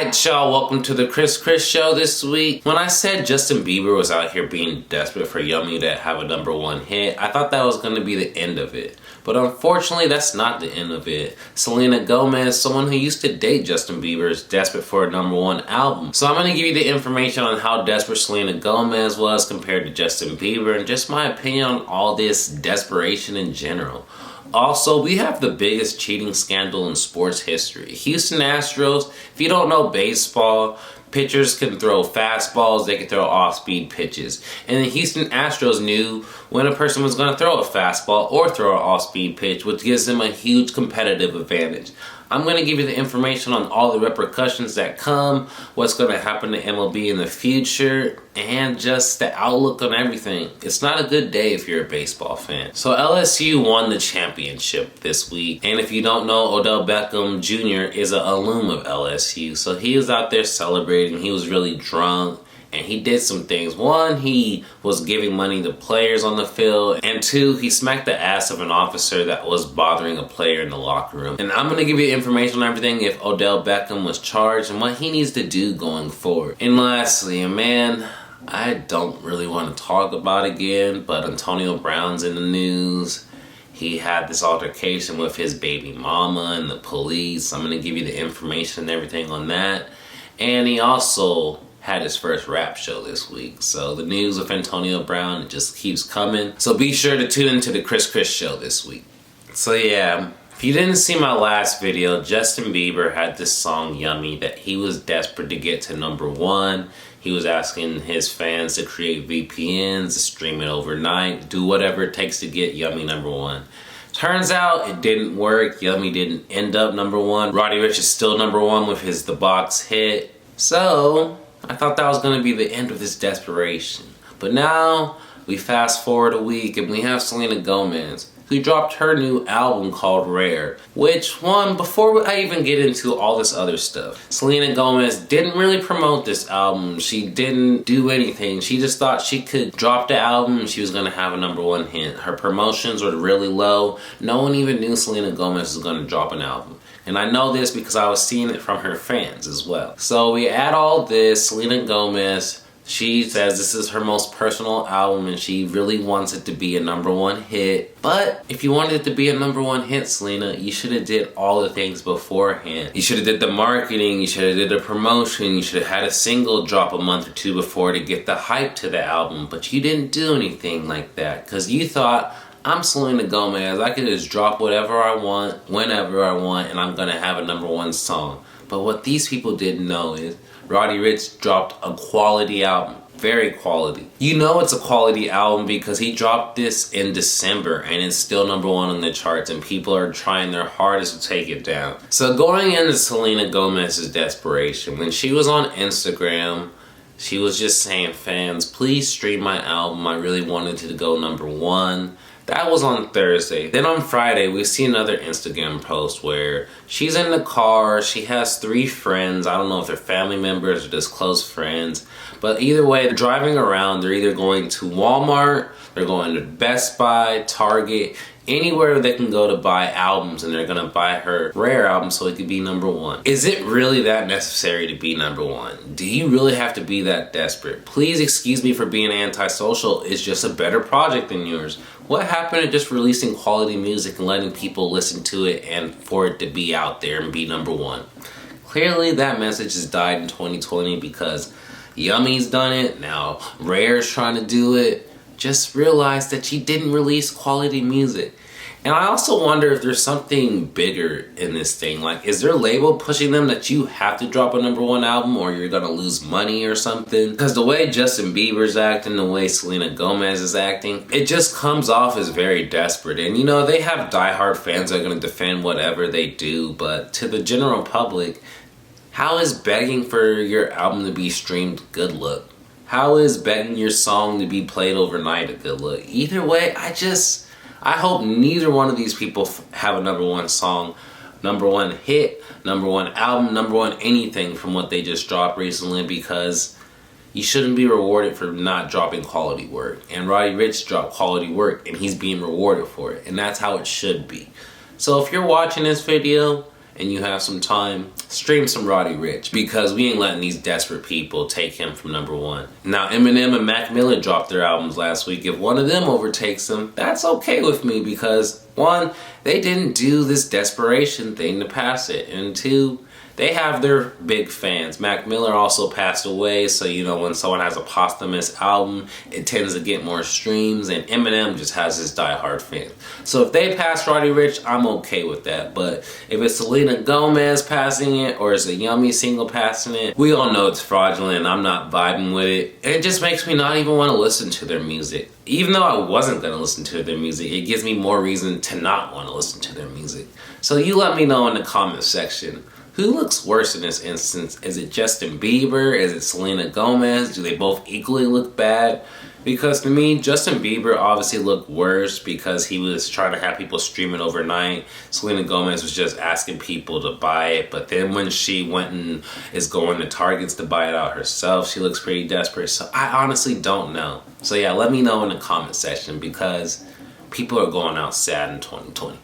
Alright y'all, welcome to the Chris Show this week. When I said Justin Bieber was out here being desperate for Yummy to have a #1 hit, I thought that was going to be the end of it. But unfortunately, that's not the end of it. Selena Gomez, someone who used to date Justin Bieber, is desperate for a #1 album. So I'm going to give you the information on how desperate Selena Gomez was compared to Justin Bieber and just my opinion on all this desperation in general. Also, we have the biggest cheating scandal in sports history. Houston Astros, if you don't know baseball, pitchers can throw fastballs, they can throw off-speed pitches. And the Houston Astros knew when a person was going to throw a fastball or throw an off-speed pitch, which gives them a huge competitive advantage. I'm going to give you the information on all the repercussions that come, what's going to happen to MLB in the future, and just the outlook on everything. It's not a good day if you're a baseball fan. So LSU won the championship this week, and if you don't know, Odell Beckham Jr. is an alum of LSU, so he was out there celebrating. He was really drunk. And he did some things. One, he was giving money to players on the field. And two, he smacked the ass of an officer that was bothering a player in the locker room. And I'm going to give you information on everything if Odell Beckham was charged and what he needs to do going forward. And lastly, man, I don't really want to talk about it again, but Antonio Brown's in the news. He had this altercation with his baby mama and the police. I'm going to give you the information and everything on that. And he also had his first rap show this week. So the news of Antonio Brown, it just keeps coming. So be sure to tune into the Chris Show this week. So yeah, if you didn't see my last video, Justin Bieber had this song Yummy that he was desperate to get to #1. He was asking his fans to create VPNs, to stream it overnight, do whatever it takes to get Yummy #1. Turns out it didn't work. Yummy didn't end up #1. Roddy Ricch is still #1 with his The Box hit. So I thought that was going to be the end of this desperation. But now, we fast forward a week and we have Selena Gomez, who dropped her new album called Rare. Which one, before I even get into all this other stuff, Selena Gomez didn't really promote this album. She didn't do anything. She just thought she could drop the album and she was going to have a #1 hit. Her promotions were really low. No one even knew Selena Gomez was going to drop an album. And I know this because I was seeing it from her fans as well. So we add all this, Selena Gomez, she says this is her most personal album and she really wants it to be a #1 hit. But if you wanted it to be a #1 hit, Selena, you should have did all the things beforehand. You should have did the marketing, you should have did the promotion, you should have had a single drop a month or two before to get the hype to the album. But you didn't do anything like that because you thought, I'm Selena Gomez, I can just drop whatever I want, whenever I want, and I'm gonna have a #1 song. But what these people didn't know is Roddy Ricch dropped a quality album. Very quality. You know it's a quality album because he dropped this in December and it's still #1 on the charts and people are trying their hardest to take it down. So going into Selena Gomez's desperation, when she was on Instagram, she was just saying, fans, please stream my album. I really wanted it to go #1. That was on Thursday. Then on Friday, we see another Instagram post where she's in the car. She has 3 friends. I don't know if they're family members or just close friends. But either way, they're driving around. They're either going to Walmart, they're going to Best Buy, Target, anywhere they can go to buy albums, and they're gonna buy her Rare album so it could be #1. Is it really that necessary to be #1? Do you really have to be that desperate? Please excuse me for being antisocial. It's just a better project than yours. What happened to just releasing quality music and letting people listen to it and for it to be out there and be #1? Clearly that message has died in 2020 because Yummy's done it, now Rare's trying to do it. Just realized that she didn't release quality music. And I also wonder if there's something bigger in this thing. Like, is their label pushing them that you have to drop a #1 album or you're gonna lose money or something? Because the way Justin Bieber's acting, the way Selena Gomez is acting, it just comes off as very desperate. And you know, they have diehard fans that are gonna defend whatever they do, but to the general public, how is begging for your album to be streamed good look? How is begging your song to be played overnight a good look? Either way, I hope neither one of these people have a #1 song, #1 hit, #1 album, #1 anything from what they just dropped recently, because you shouldn't be rewarded for not dropping quality work. And Roddy Ricch dropped quality work and he's being rewarded for it. And that's how it should be. So if you're watching this video and you have some time, stream some Roddy Ricch, because we ain't letting these desperate people take him from number one. Now, Eminem and Mac Miller dropped their albums last week. If one of them overtakes them, that's okay with me, because one, they didn't do this desperation thing to pass it, and two, they have their big fans. Mac Miller also passed away, so you know when someone has a posthumous album, it tends to get more streams, and Eminem just has his diehard fans. So if they pass Roddy Ricch, I'm okay with that. But if it's Selena Gomez passing it, or it's a Yummy single passing it, we all know it's fraudulent, and I'm not vibing with it. And it just makes me not even want to listen to their music. Even though I wasn't going to listen to their music, it gives me more reason to not want to listen to their music. So you let me know in the comment section. Who looks worse in this instance? Is it Justin Bieber? Is it Selena Gomez? Do they both equally look bad? Because to me, Justin Bieber obviously looked worse because he was trying to have people stream it overnight. Selena Gomez was just asking people to buy it. But then when she went and is going to Targets to buy it out herself, she looks pretty desperate. So I honestly don't know. So yeah, let me know in the comment section, because people are going out sad in 2020.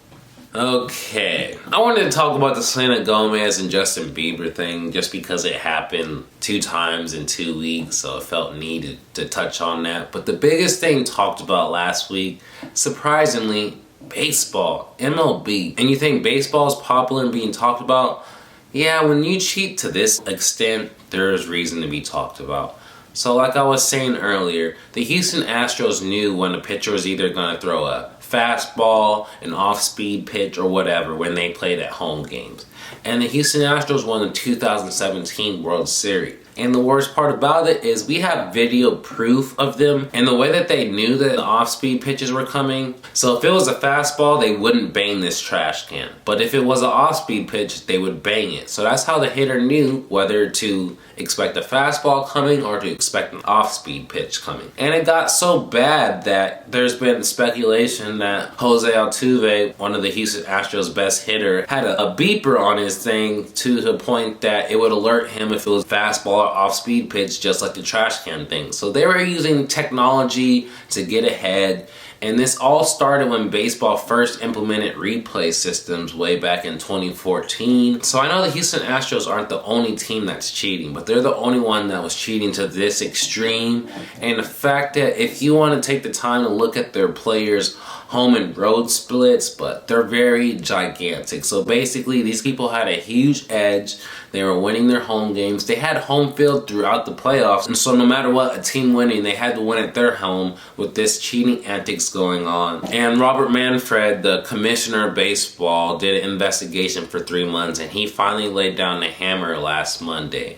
Okay, I wanted to talk about the Selena Gomez and Justin Bieber thing just because it happened 2 times in 2 weeks, so I felt needed to touch on that. But the biggest thing talked about last week, surprisingly, baseball, MLB. And you think baseball is popular and being talked about? Yeah, when you cheat to this extent, there's reason to be talked about. So like I was saying earlier, the Houston Astros knew when a pitcher was either going to throw a fastball, an off-speed pitch, or whatever when they played at home games. And the Houston Astros won the 2017 World Series. And the worst part about it is we have video proof of them and the way that they knew that the off-speed pitches were coming. So if it was a fastball, they wouldn't bang this trash can. But if it was an off-speed pitch, they would bang it. So that's how the hitter knew whether to expect a fastball coming or to expect an off-speed pitch coming. And it got so bad that there's been speculation that Jose Altuve, one of the Houston Astros' best hitter, had a beeper on his thing to the point that it would alert him if it was fastball or off-speed pitch, just like the trash can thing. So they were using technology to get ahead. And this all started when baseball first implemented replay systems way back in 2014. So I know the Houston Astros aren't the only team that's cheating, but they're the only one that was cheating to this extreme. And the fact that if you want to take the time to look at their players' home and road splits, but they're very gigantic. So basically these people had a huge edge. They were winning their home games. They had home field throughout the playoffs. And so no matter what, a team winning, they had to win at their home with this cheating antics going on. And Robert Manfred, the commissioner of baseball, did an investigation for 3 months, and he finally laid down the hammer last Monday.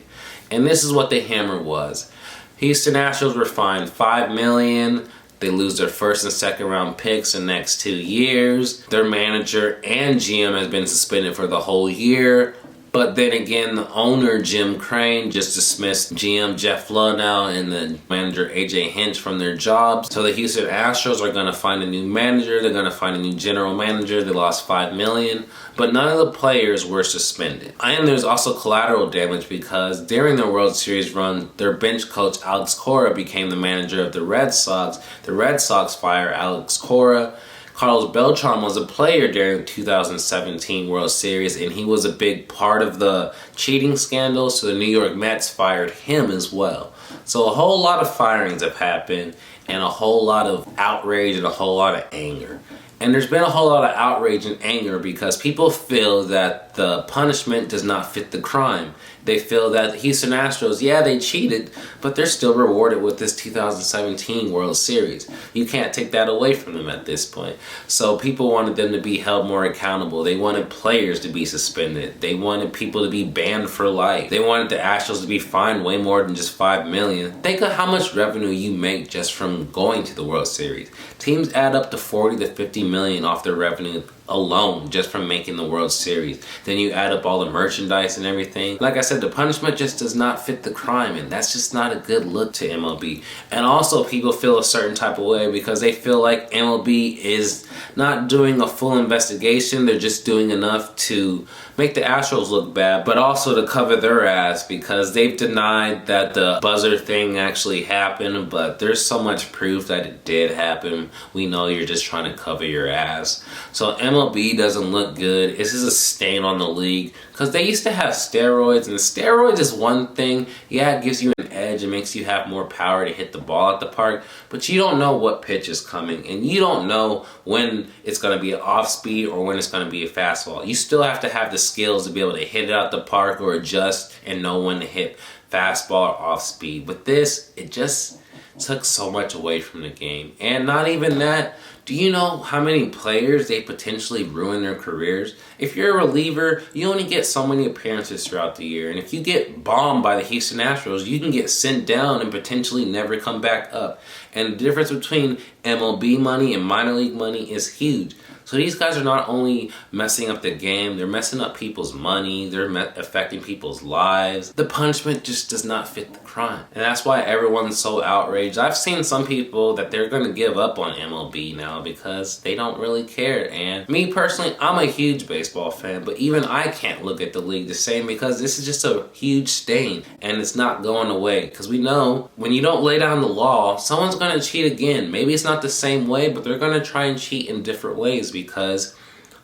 And this is what the hammer was. Houston Astros were fined $5 million. They lose their first and second round picks in the next 2 years. Their manager and GM has been suspended for the whole year. But then again, the owner, Jim Crane, just dismissed GM Jeff Luhnow and the manager AJ Hinch from their jobs. So the Houston Astros are going to find a new manager. They're going to find a new general manager. They lost $5 million. But none of the players were suspended. And there's also collateral damage because during the World Series run, their bench coach Alex Cora became the manager of the Red Sox. The Red Sox fire Alex Cora. Carlos Beltran was a player during the 2017 World Series, and he was a big part of the cheating scandal, so the New York Mets fired him as well. So a whole lot of firings have happened, and a whole lot of outrage and a whole lot of anger. And there's been a whole lot of outrage and anger because people feel that the punishment does not fit the crime. They feel that the Houston Astros, yeah, they cheated, but they're still rewarded with this 2017 World Series. You can't take that away from them at this point. So people wanted them to be held more accountable. They wanted players to be suspended. They wanted people to be banned for life. They wanted the Astros to be fined way more than just $5 million. Think of how much revenue you make just from going to the World Series. Teams add up to $40 to $50 million off their revenue alone just from making the World Series. Then you add up all the merchandise and everything. Like I said, the punishment just does not fit the crime, and that's just not a good look to MLB. And also people feel a certain type of way because they feel like MLB is not doing a full investigation. They're just doing enough to make the Astros look bad, but also to cover their ass because they've denied that the buzzer thing actually happened, but there's so much proof that it did happen. We know you're just trying to cover your ass. So MLB MLB doesn't look good. This is a stain on the league because they used to have steroids, and steroids is one thing. Yeah, it gives you an edge. It makes you have more power to hit the ball at the park, but you don't know what pitch is coming, and you don't know when it's going to be an off speed or when it's going to be a fastball. You still have to have the skills to be able to hit it out the park or adjust and know when to hit fastball or off speed. With this, it just took so much away from the game. And not even that, do you know how many players they potentially ruin their careers? If you're a reliever, you only get so many appearances throughout the year. And if you get bombed by the Houston Astros, you can get sent down and potentially never come back up. And the difference between MLB money and minor league money is huge. So these guys are not only messing up the game, they're messing up people's money, they're affecting people's lives. The punishment just does not fit the crime. And that's why everyone's so outraged. I've seen some people that they're going to give up on MLB now because they don't really care. And me personally, I'm a huge baseball fan, but even I can't look at the league the same because this is just a huge stain and it's not going away. Because we know when you don't lay down the law, someone's going to cheat again. Maybe it's not the same way, but they're going to try and cheat in different ways, because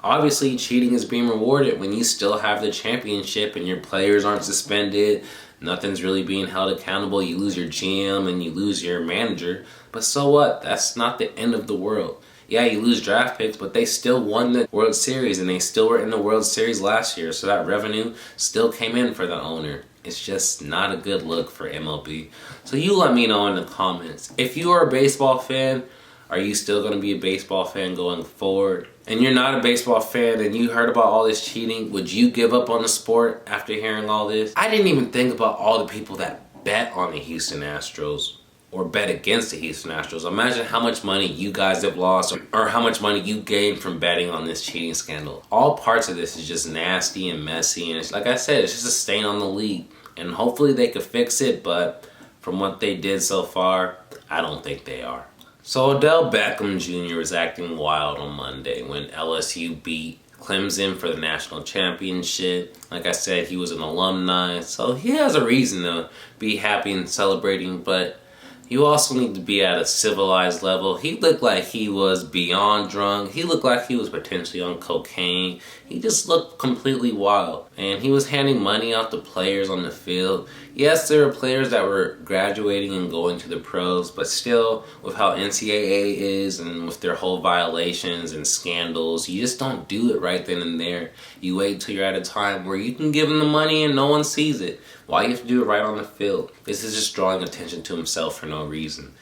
obviously cheating is being rewarded when you still have the championship and your players aren't suspended. Nothing's really being held accountable. You lose your GM and you lose your manager. But so what? That's not the end of the world. Yeah, you lose draft picks, but they still won the World Series and they still were in the World Series last year. So that revenue still came in for the owner. It's just not a good look for MLB. So you let me know in the comments. If you are a baseball fan, are you still going to be a baseball fan going forward? And you're not a baseball fan and you heard about all this cheating, would you give up on the sport after hearing all this? I didn't even think about all the people that bet on the Houston Astros or bet against the Houston Astros. Imagine how much money you guys have lost or how much money you gained from betting on this cheating scandal. All parts of this is just nasty and messy, and it's, like I said, it's just a stain on the league. And hopefully they could fix it, but from what they did so far, I don't think they are. So Odell Beckham Jr. was acting wild on Monday when LSU beat Clemson for the national championship. Like I said, he was an alumni, so he has a reason to be happy and celebrating, but you also need to be at a civilized level. He looked like he was beyond drunk. He looked like he was potentially on cocaine. He just looked completely wild. And he was handing money out to players on the field. Yes, there were players that were graduating and going to the pros, but still, with how NCAA is and with their whole violations and scandals, you just don't do it right then and there. You wait till you're at a time where you can give them the money and no one sees it. Why you have to do it right on the field? This is just drawing attention to himself for no reason.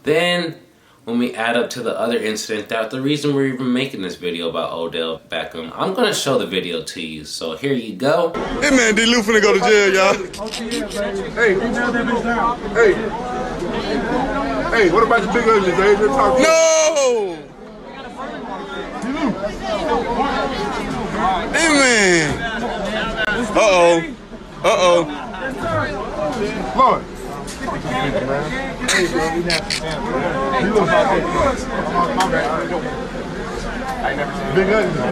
Then, when we add up to the other incident, that's the reason we're even making this video about Odell Beckham. I'm going to show the video to you, so here you go. Hey man, D-Lou finna go to jail, y'all. Hey. Hey. Hey, what about the big ugly, baby? No! Hey man. Uh-oh. Uh-oh. Lord.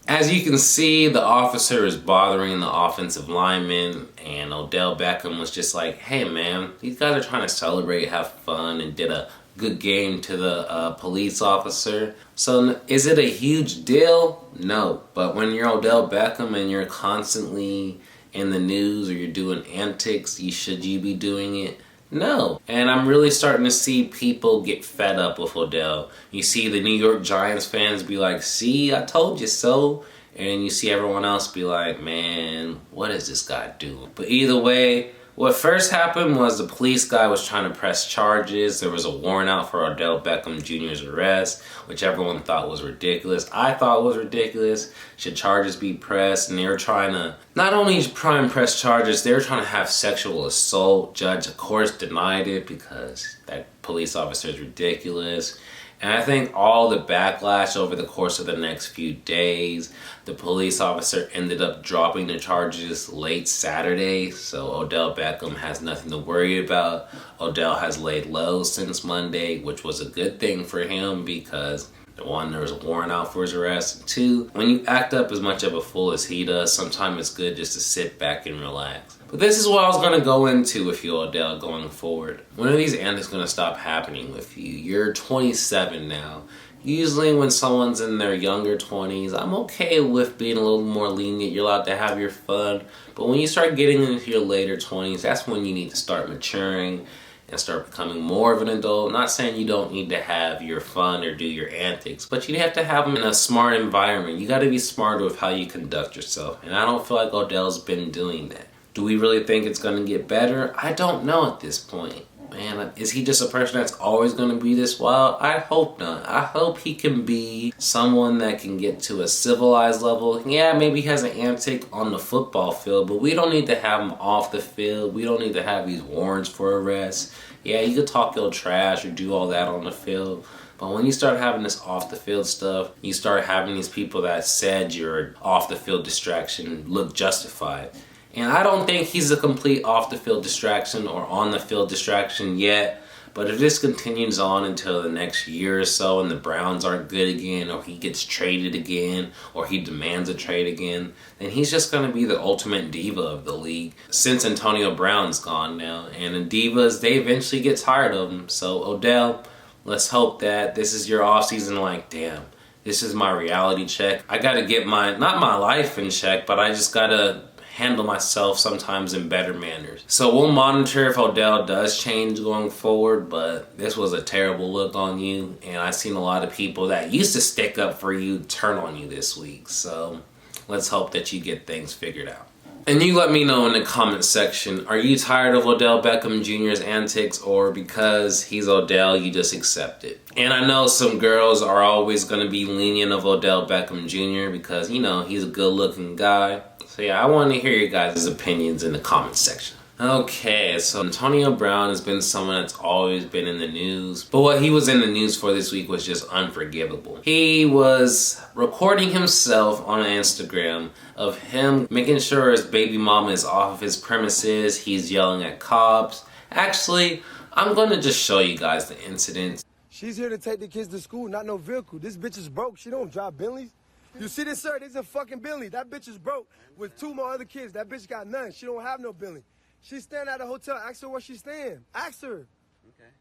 As you can see, the officer is bothering the offensive lineman, and Odell Beckham was just like, hey man, these guys are trying to celebrate, have fun, and did a good game to the police officer. So is it a huge deal? No. But when you're Odell Beckham and you're constantly in the news or you're doing antics, should you be doing it? No. And I'm really starting to see people get fed up with Odell. You see the New York Giants fans be like, see, I told you so. And you see everyone else be like, man, what is this guy doing? But either way, what first happened was the police guy was trying to press charges. There was a warrant out for Odell Beckham Jr.'s arrest, which everyone thought was ridiculous. I thought was ridiculous. Should charges be pressed? And they were trying to not only try and press charges, they were trying to have sexual assault. Judge, of course, denied it because that police officer is ridiculous. And I think all the backlash over the course of the next few days, the police officer ended up dropping the charges late Saturday. So Odell Beckham has nothing to worry about. Odell has laid low since Monday, which was a good thing for him because, one, there was a warrant out for his arrest. And two, when you act up as much of a fool as he does, sometimes it's good just to sit back and relax. But this is what I was going to go into with you, Odell, going forward. When are these antics going to stop happening with you? You're 27 now. Usually when someone's in their younger 20s, I'm okay with being a little more lenient. You're allowed to have your fun. But when you start getting into your later 20s, that's when you need to start maturing and start becoming more of an adult. Not saying you don't need to have your fun or do your antics, but you have to have them in a smart environment. You got to be smart with how you conduct yourself. And I don't feel like Odell's been doing that. Do we really think it's going to get better? I don't know at this point. Man, is he just a person that's always going to be this wild? I hope not. I hope he can be someone that can get to a civilized level. Yeah, maybe he has an antic on the football field, but we don't need to have him off the field. We don't need to have these warrants for arrest. Yeah, you could talk your trash or do all that on the field. But when you start having this off the field stuff, you start having these people that said your off the field distraction look justified. And I don't think he's a complete off-the-field distraction or on-the-field distraction yet. But if this continues on until the next year or so and the Browns aren't good again, or he gets traded again, or he demands a trade again, then he's just going to be the ultimate diva of the league. Since Antonio Brown's gone now, and the divas, they eventually get tired of him. So Odell, let's hope that this is your offseason like, damn, this is my reality check. I got to get not my life in check, but I just got to handle myself sometimes in better manners. So we'll monitor if Odell does change going forward, but this was a terrible look on you, and I've seen a lot of people that used to stick up for you turn on you this week. So let's hope that you get things figured out. And you let me know in the comment section, are you tired of Odell Beckham Jr.'s antics, or because he's Odell, you just accept it? And I know some girls are always going to be lenient of Odell Beckham Jr. because, you know, he's a good-looking guy. So yeah, I want to hear your guys' opinions in the comment section. Okay, so Antonio Brown has been someone that's always been in the news. But what he was in the news for this week was just unforgivable. He was recording himself on Instagram of him making sure his baby mama is off of his premises. He's yelling at cops. Actually, I'm going to just show you guys the incident. She's here to take the kids to school, not no vehicle. This bitch is broke. She don't drive Bentleys. You see this, sir? This is a fucking Bentley. That bitch is broke with 2 more other kids. That bitch got none. She don't have no Bentley. She's staying at a hotel. Ask her where she's staying. Ask her. Okay.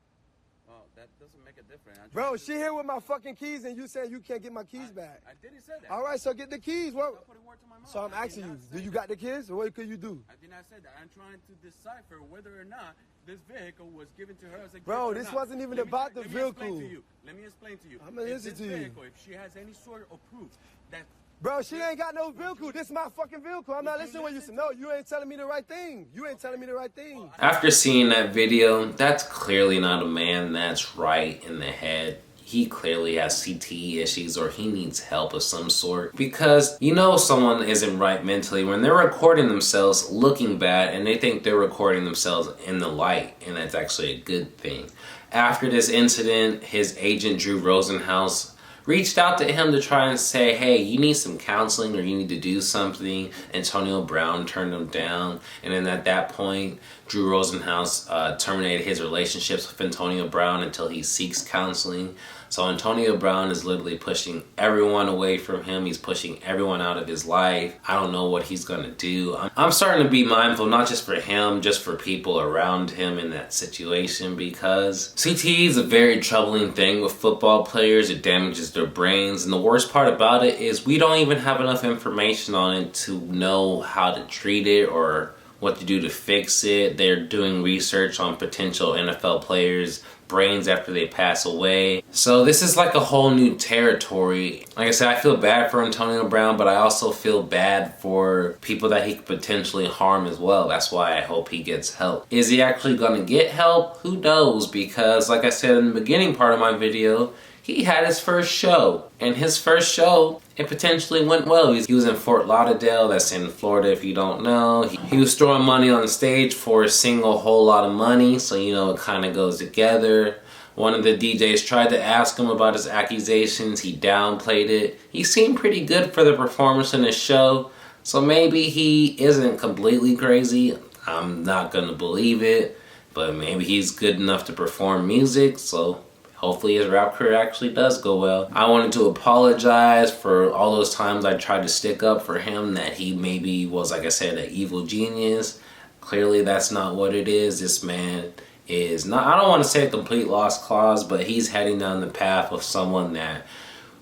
Well, that doesn't make a difference. Bro, she here with my fucking keys and you saying you can't get my keys back. I didn't say that. All right, so get the keys. What? Putting word to my mouth. So I'm asking you, do you got the kids or what could you do? I did not say that. I'm trying to decipher whether or not this vehicle was given to her as a gift. Bro, this wasn't even about the vehicle. Let me explain to you. I'm gonna listen to you. If she has any sort of proof that... Bro, she ain't got no vehicle. This is my fucking vehicle. I'm not listening to what you said. No, you ain't telling me the right thing. You ain't telling me the right thing. After seeing that video, that's clearly not a man that's right in the head. He clearly has CTE issues or he needs help of some sort. Because you know someone isn't right mentally when they're recording themselves looking bad and they think they're recording themselves in the light, and that's actually a good thing. After this incident, his agent Drew Rosenhaus reached out to him to try and say, hey, you need some counseling or you need to do something. Antonio Brown turned him down. And then at that point, Drew Rosenhaus terminated his relationships with Antonio Brown until he seeks counseling. So Antonio Brown is literally pushing everyone away from him. He's pushing everyone out of his life. I don't know what he's going to do. I'm starting to be mindful, not just for him, just for people around him in that situation, because CTE is a very troubling thing with football players. It damages their brains. And the worst part about it is we don't even have enough information on it to know how to treat it or what to do to fix it. They're doing research on potential NFL players' brains after they pass away. So this is like a whole new territory. Like I said, I feel bad for Antonio Brown, but I also feel bad for people that he could potentially harm as well. That's why I hope he gets help. Is he actually going to get help? Who knows? Because like I said in the beginning part of my video, he had his first show. And his first show, it potentially went well. He was in Fort Lauderdale, that's in Florida if you don't know. He was throwing money on stage for a single whole lot of money, so you know it kind of goes together. One of the DJs tried to ask him about his accusations. He downplayed it. He seemed pretty good for the performance in his show, so maybe he isn't completely crazy. I'm not gonna believe it, but maybe he's good enough to perform music, so hopefully his rap career actually does go well. I wanted to apologize for all those times I tried to stick up for him, that he maybe was, like I said, an evil genius. Clearly that's not what it is. This man is not, I don't want to say a complete lost cause, but he's heading down the path of someone that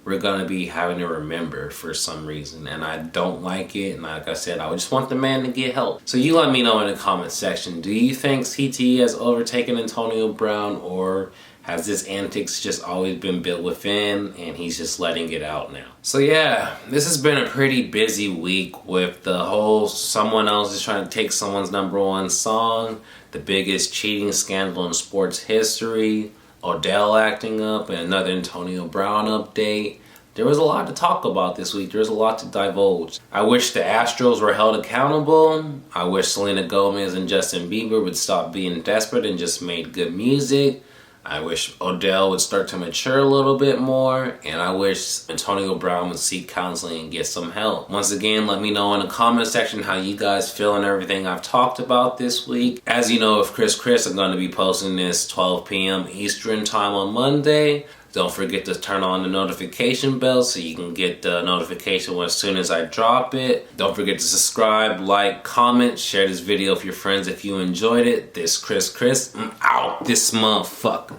we're gonna be having to remember for some reason, and I don't like it. And like I said, I just want the man to get help. So you let me know in the comment section, do you think CTE has overtaken Antonio Brown, or has this antics just always been built within and he's just letting it out now? So yeah, this has been a pretty busy week with the whole someone else is trying to take someone's #1 song, the biggest cheating scandal in sports history, Odell acting up, and another Antonio Brown update. There was a lot to talk about this week. There was a lot to divulge. I wish the Astros were held accountable. I wish Selena Gomez and Justin Bieber would stop being desperate and just made good music. I wish Odell would start to mature a little bit more, and I wish Antonio Brown would seek counseling and get some help. Once again, let me know in the comment section how you guys feel and everything I've talked about this week. As you know, if Chris, I'm going to be posting this 12 p.m. Eastern time on Monday. Don't forget to turn on the notification bell so you can get the notification as soon as I drop it. Don't forget to subscribe, like, comment, share this video with your friends if you enjoyed it. This Chris, I'm out this motherfucker.